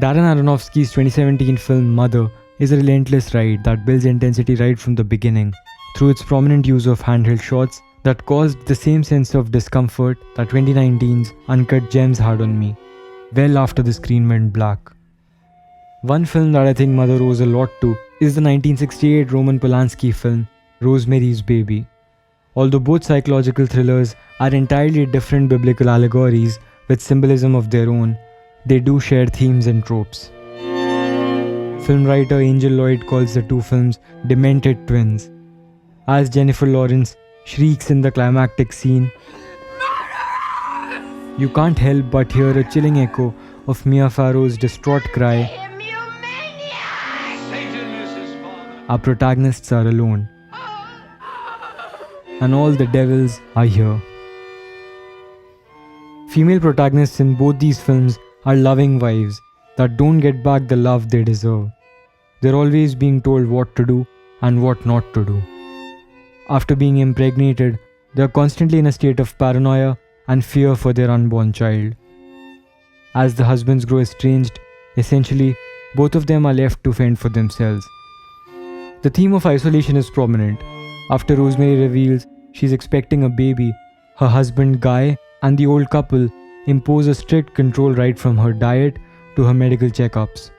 Darren Aronofsky's 2017 film Mother is a relentless ride that builds intensity right from the beginning, through its prominent use of handheld shots that caused the same sense of discomfort that 2019's Uncut Gems had on me, well after the screen went black. One film that I think Mother owes a lot to is the 1968 Roman Polanski film Rosemary's Baby. Although both psychological thrillers are entirely different biblical allegories with symbolism of their own, they do share themes and tropes. Film writer Angel Lloyd calls the two films demented twins, as Jennifer Lawrence shrieks in the climactic scene. You can't help but hear a chilling echo of Mia Farrow's distraught cry. Our protagonists are alone, and all the devils are here. Female protagonists in both these films are loving wives that don't get back the love they deserve. They're always being told what to do and what not to do. After being impregnated, they're constantly in a state of paranoia and fear for their unborn child. As the husbands grow estranged, essentially, both of them are left to fend for themselves. The theme of isolation is prominent. After Rosemary reveals she's expecting a baby, her husband Guy and the old couple impose a strict control right from her diet to her medical checkups.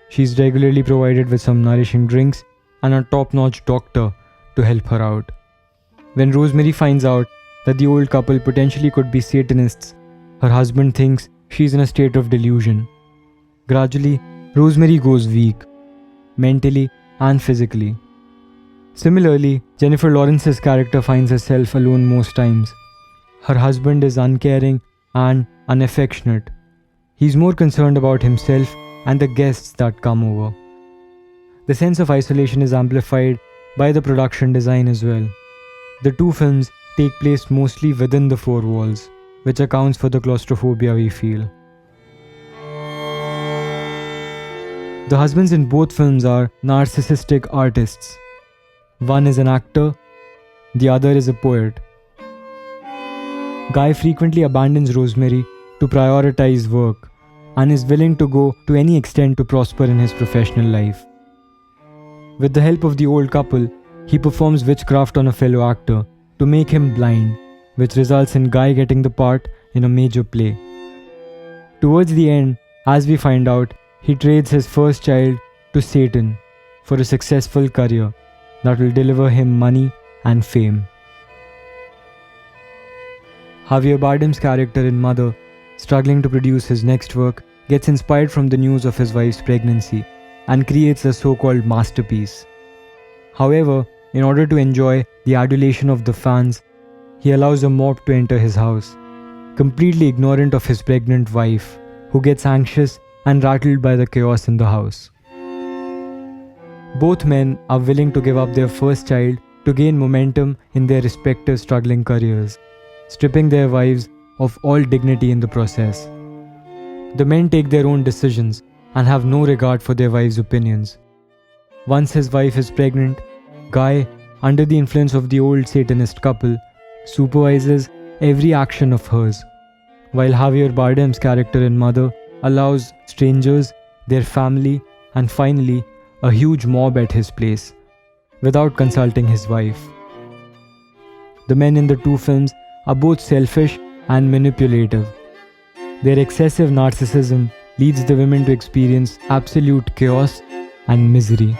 She's regularly provided with some nourishing drinks and a top-notch doctor to help her out. When Rosemary finds out that the old couple potentially could be Satanists, her husband thinks she's in a state of delusion. Gradually, Rosemary goes weak, mentally and physically. Similarly, Jennifer Lawrence's character finds herself alone most times. Her husband is uncaring and unaffectionate. He's more concerned about himself and the guests that come over. The sense of isolation is amplified by the production design as well. The two films take place mostly within the four walls, which accounts for the claustrophobia we feel. The husbands in both films are narcissistic artists. One is an actor, the other is a poet. Guy frequently abandons Rosemary to prioritize work and is willing to go to any extent to prosper in his professional life. With the help of the old couple, he performs witchcraft on a fellow actor to make him blind, which results in Guy getting the part in a major play. Towards the end, as we find out, he trades his first child to Satan for a successful career that will deliver him money and fame. Javier Bardem's character in Mother, struggling to produce his next work, gets inspired from the news of his wife's pregnancy and creates a so-called masterpiece. However, in order to enjoy the adulation of the fans, he allows a mob to enter his house, completely ignorant of his pregnant wife, who gets anxious and rattled by the chaos in the house. Both men are willing to give up their first child to gain momentum in their respective struggling careers, stripping their wives of all dignity in the process. The men take their own decisions and have no regard for their wives' opinions. Once his wife is pregnant, Guy, under the influence of the old Satanist couple, supervises every action of hers, while Javier Bardem's character in Mother allows strangers, their family, and finally, a huge mob at his place, without consulting his wife. The men in the two films are both selfish and manipulative. Their excessive narcissism leads the women to experience absolute chaos and misery.